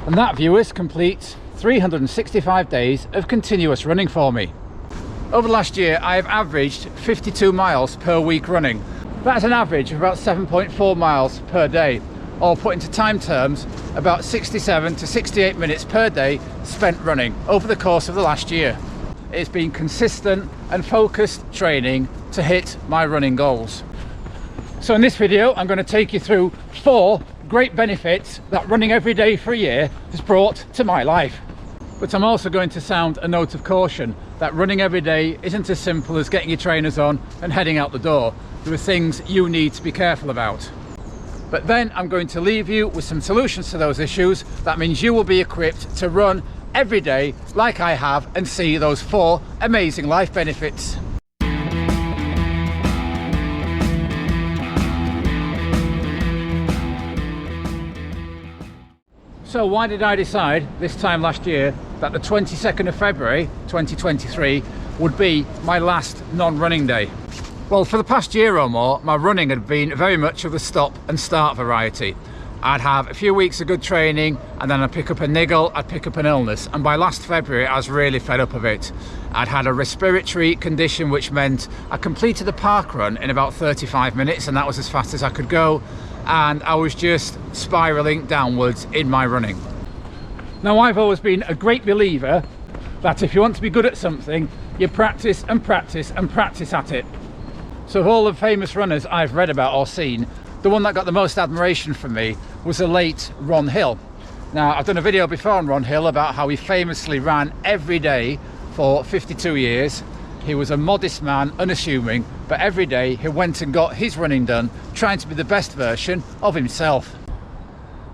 And that, viewers, completes 365 days of continuous running for me. Over the last year, I have averaged 52 miles per week running. That's an average of about 7.4 miles per day, or put into time terms, about 67 to 68 minutes per day spent running over the course of the last year. It's been consistent and focused training to hit my running goals. So in this video, I'm going to take you through 4 great benefits that running every day for a year has brought to my life. But I'm also going to sound a note of caution that running every day isn't as simple as getting your trainers on and heading out the door. There are things you need to be careful about. But then I'm going to leave you with some solutions to those issues. That means you will be equipped to run every day like I have and see those 4 amazing life benefits. So why did I decide this time last year that the 22nd of February 2023 would be my last non-running day? Well, for the past year or more, my running had been very much of the stop and start variety. I'd have a few weeks of good training and then I'd pick up a niggle, I'd pick up an illness, and by last February I was really fed up of it. I'd had a respiratory condition which meant I completed a park run in about 35 minutes, and that was as fast as I could go, and I was just spiralling downwards in my running. Now, I've always been a great believer that if you want to be good at something, you practice and practice and practice at it. So of all the famous runners I've read about or seen, the one that got the most admiration from me was the late Ron Hill. Now, I've done a video before on Ron Hill about how he famously ran every day for 52 years. He was a modest man, unassuming, but every day he went and got his running done, trying to be the best version of himself.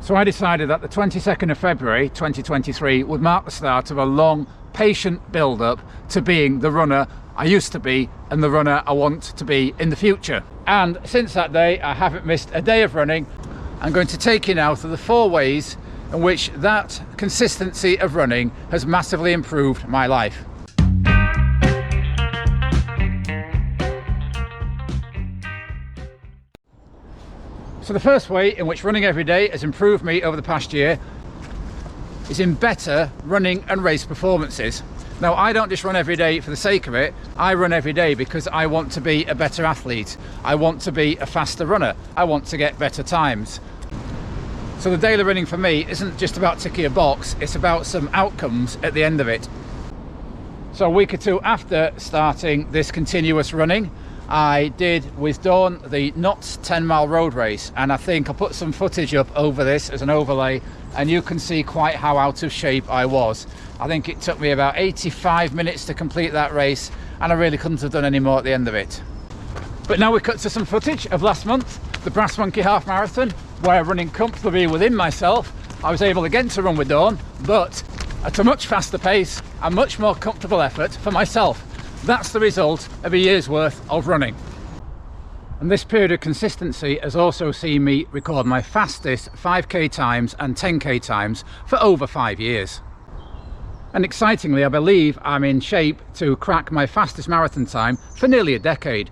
So I decided that the 22nd of February 2023 would mark the start of a long, patient build-up to being the runner I used to be and the runner I want to be in the future. And since that day, I haven't missed a day of running. I'm going to take you now through the 4 ways in which that consistency of running has massively improved my life. So the first way in which running every day has improved me over the past year is in better running and race performances. Now, I don't just run every day for the sake of it. I run every day because I want to be a better athlete. I want to be a faster runner. I want to get better times. So the daily running for me isn't just about ticking a box, it's about some outcomes at the end of it. So a week or 2 after starting this continuous running, I did with Dawn the Notts 10-mile road race, and I think I'll put some footage up over this as an overlay, and you can see quite how out of shape I was. I think it took me about 85 minutes to complete that race, and I really couldn't have done any more at the end of it. But now we cut to some footage of last month, the Brass Monkey Half Marathon, where running comfortably within myself, I was able again to run with Dawn, but at a much faster pace and much more comfortable effort for myself. That's the result of a year's worth of running. And this period of consistency has also seen me record my fastest 5k times and 10k times for over 5 years. And excitingly, I believe I'm in shape to crack my fastest marathon time for nearly a decade.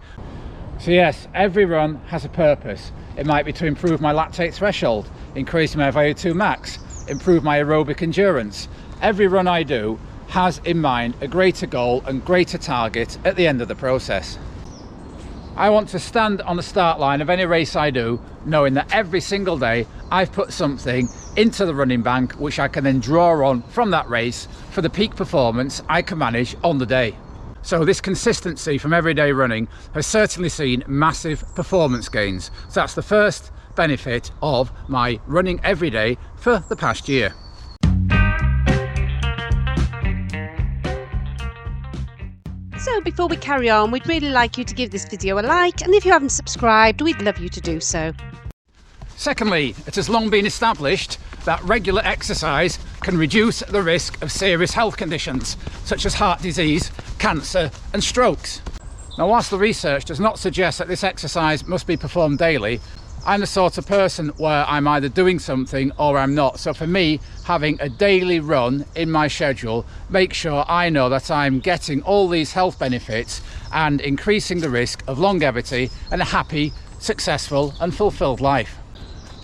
So yes, every run has a purpose. It might be to improve my lactate threshold, increase my VO2 max, improve my aerobic endurance. Every run I do has in mind a greater goal and greater target at the end of the process. I want to stand on the start line of any race I do, knowing that every single day I've put something into the running bank which I can then draw on from that race for the peak performance I can manage on the day. So this consistency from everyday running has certainly seen massive performance gains. So that's the first benefit of my running every day for the past year. So before we carry on, we'd really like you to give this video a like, and if you haven't subscribed, we'd love you to do so. Secondly, it has long been established that regular exercise can reduce the risk of serious health conditions such as heart disease, cancer and strokes. Now, whilst the research does not suggest that this exercise must be performed daily, I'm the sort of person where I'm either doing something or I'm not. So for me, having a daily run in my schedule makes sure I know that I'm getting all these health benefits and increasing the risk of longevity and a happy, successful and fulfilled life.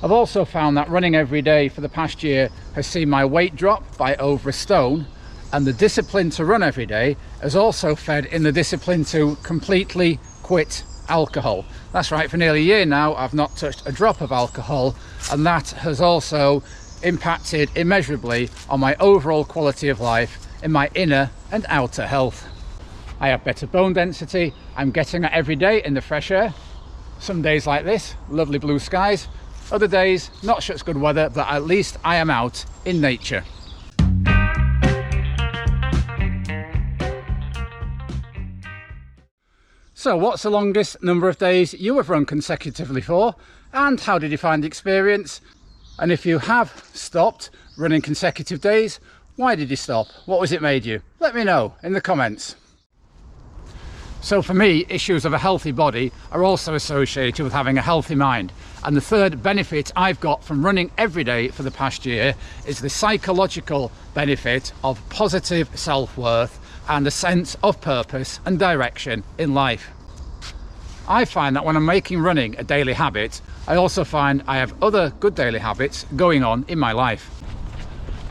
I've also found that running every day for the past year has seen my weight drop by over a stone, and the discipline to run every day has also fed in the discipline to completely quit alcohol. That's right, for nearly a year now I've not touched a drop of alcohol, and that has also impacted immeasurably on my overall quality of life in my inner and outer health. I have better bone density, I'm getting it every day in the fresh air. Some days like this, lovely blue skies. Other days, not such good weather, but at least I am out in nature. So what's the longest number of days you have run consecutively for? And how did you find the experience? And if you have stopped running consecutive days, why did you stop? What was it made you? Let me know in the comments. So for me, issues of a healthy body are also associated with having a healthy mind. And the third benefit I've got from running every day for the past year is the psychological benefit of positive self-worth and a sense of purpose and direction in life. I find that when I'm making running a daily habit, I also find I have other good daily habits going on in my life.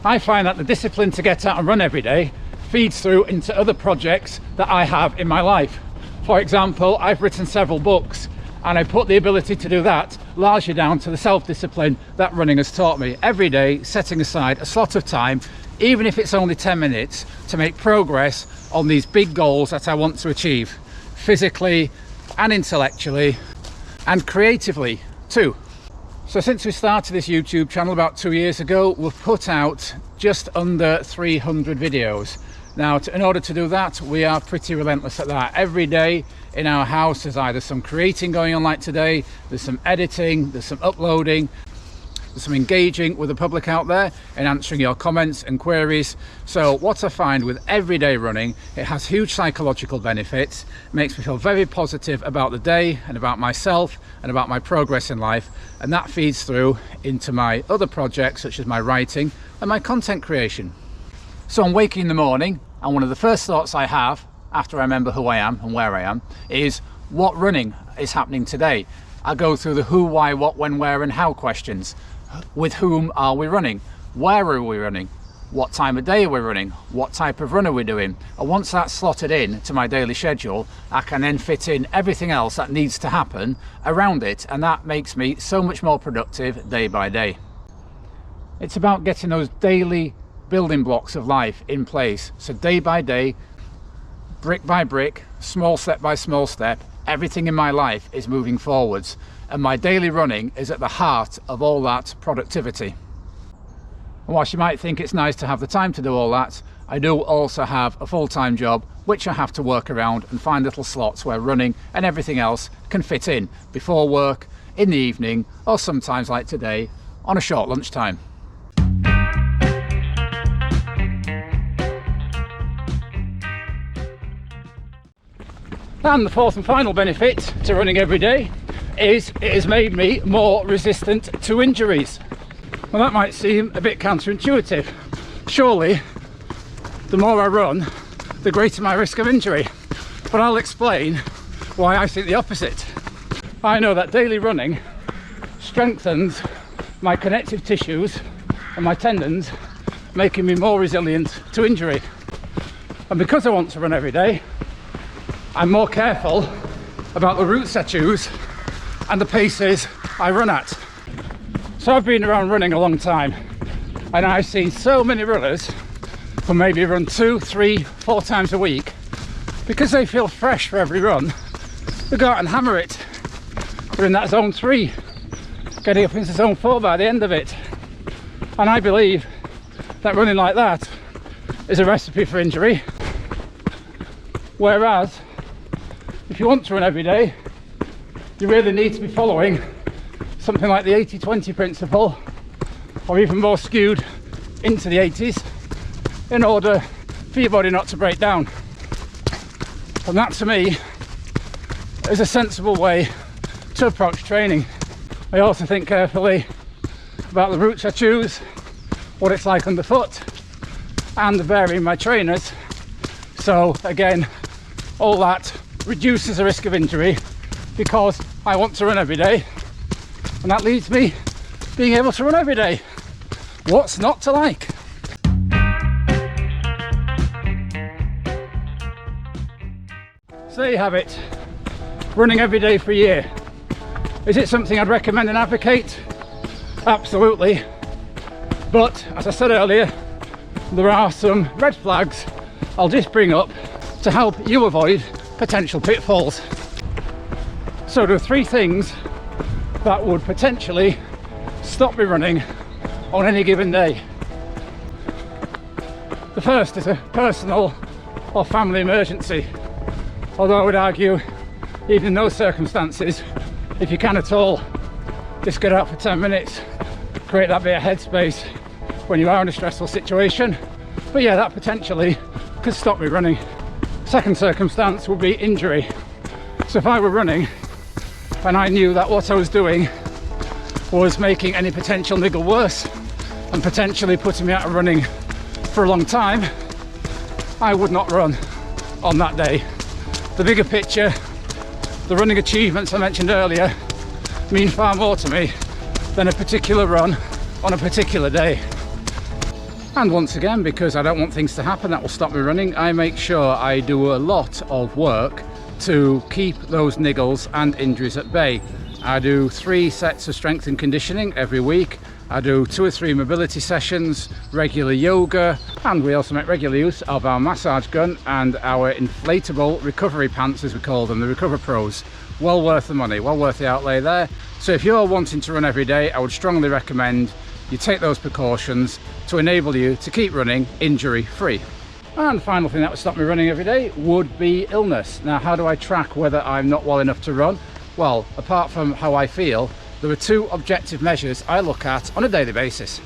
I find that the discipline to get out and run every day feeds through into other projects that I have in my life. For example, I've written several books, and I put the ability to do that largely down to the self-discipline that running has taught me. Every day setting aside a slot of time, even if it's only 10 minutes, to make progress on these big goals that I want to achieve, physically and intellectually and creatively too. So since we started this YouTube channel about 2 years ago, we've put out just under 300 videos. Now, in order to do that, we are pretty relentless at that. Every day in our house there's either some creating going on like today, there's some editing, there's some uploading, there's some engaging with the public out there and answering your comments and queries. So what I find with everyday running, it has huge psychological benefits, makes me feel very positive about the day and about myself and about my progress in life, and that feeds through into my other projects such as my writing and my content creation. So I'm waking in the morning, and one of the first thoughts I have after I remember who I am and where I am is what running is happening today. I go through the who, why, what, when, where and how questions. With whom are we running? Where are we running? What time of day are we running? What type of run are we doing? And once that's slotted in to my daily schedule, I can then fit in everything else that needs to happen around it, and that makes me so much more productive day by day. It's about getting those daily building blocks of life in place, so day by day, brick by brick, small step by small step, everything in my life is moving forwards, and my daily running is at the heart of all that productivity. And whilst you might think it's nice to have the time to do all that, I do also have a full-time job which I have to work around and find little slots where running and everything else can fit in before work, in the evening, or sometimes like today on a short lunchtime. And the fourth and final benefit to running every day is it has made me more resistant to injuries. Well, that might seem a bit counterintuitive. Surely, the more I run, the greater my risk of injury. But I'll explain why I think the opposite. I know that daily running strengthens my connective tissues and my tendons, making me more resilient to injury. And because I want to run every day, I'm more careful about the routes I choose and the paces I run at. So I've been around running a long time, and I've seen so many runners who maybe run 2, 3, 4 times a week. Because they feel fresh for every run, they go out and hammer it. They're in that zone 3, getting up into zone 4 by the end of it. And I believe that running like that is a recipe for injury. Whereas, if you want to run every day, you really need to be following something like the 80-20 principle, or even more skewed into the 80s, in order for your body not to break down. And that, to me, is a sensible way to approach training. I also think carefully about the routes I choose, what it's like underfoot, and varying my trainers. So again, all that reduces the risk of injury because I want to run every day. And that leads me being able to run every day. What's not to like? So there you have it, running every day for a year. Is it something I'd recommend and advocate? Absolutely. But as I said earlier, there are some red flags I'll just bring up to help you avoid potential pitfalls. So there are 3 things that would potentially stop me running on any given day. The first is a personal or family emergency. Although I would argue, even in those circumstances, if you can at all, just get out for 10 minutes, create that bit of headspace when you are in a stressful situation. But yeah, that potentially could stop me running. Second circumstance would be injury. So if I were running and I knew that what I was doing was making any potential niggle worse and potentially putting me out of running for a long time, I would not run on that day. The bigger picture, the running achievements I mentioned earlier, mean far more to me than a particular run on a particular day. And once again, because I don't want things to happen that will stop me running, I make sure I do a lot of work to keep those niggles and injuries at bay. I do 3 sets of strength and conditioning every week. I do 2 or 3 mobility sessions, regular yoga, and we also make regular use of our massage gun and our inflatable recovery pants, as we call them, the Recover Pros. Well worth the money, well worth the outlay there. So if you're wanting to run every day, I would strongly recommend you take those precautions to enable you to keep running injury free. And the final thing that would stop me running every day would be illness. Now, how do I track whether I'm not well enough to run? Well, apart from how I feel, there are 2 objective measures I look at on a daily basis.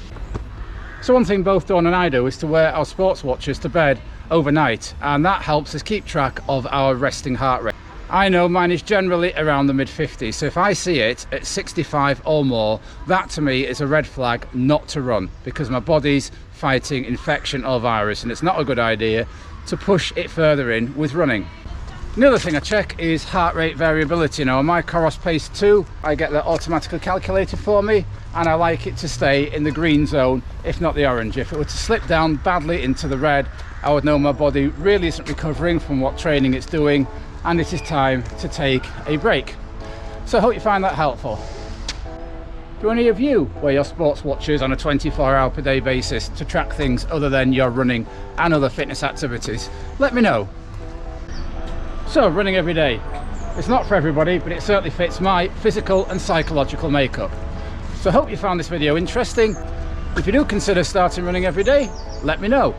So one thing both Dawn and I do is to wear our sports watches to bed overnight, and that helps us keep track of our resting heart rate. I know mine is generally around the mid-50s, so if I see it at 65 or more, that to me is a red flag not to run, because my body's fighting infection or virus, and it's not a good idea to push it further in with running. Another thing I check is heart rate variability. Now on my Coros Pace 2, I get that automatically calculated for me, and I like it to stay in the green zone, if not the orange. If it were to slip down badly into the red, I would know my body really isn't recovering from what training it's doing, and it is time to take a break. So I hope you find that helpful. Do any of you wear your sports watches on a 24-hour per day basis to track things other than your running and other fitness activities? Let me know. So running every day, it's not for everybody, but it certainly fits my physical and psychological makeup. So I hope you found this video interesting. If you do consider starting running every day, let me know.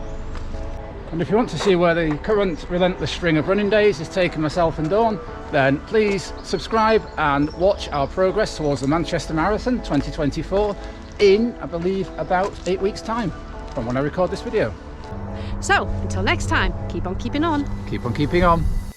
And if you want to see where the current relentless string of running days has taken myself and Dawn, then please subscribe and watch our progress towards the Manchester Marathon 2024 in, I believe, about 8 weeks' time from when I record this video. So until next time, keep on keeping on. Keep on keeping on.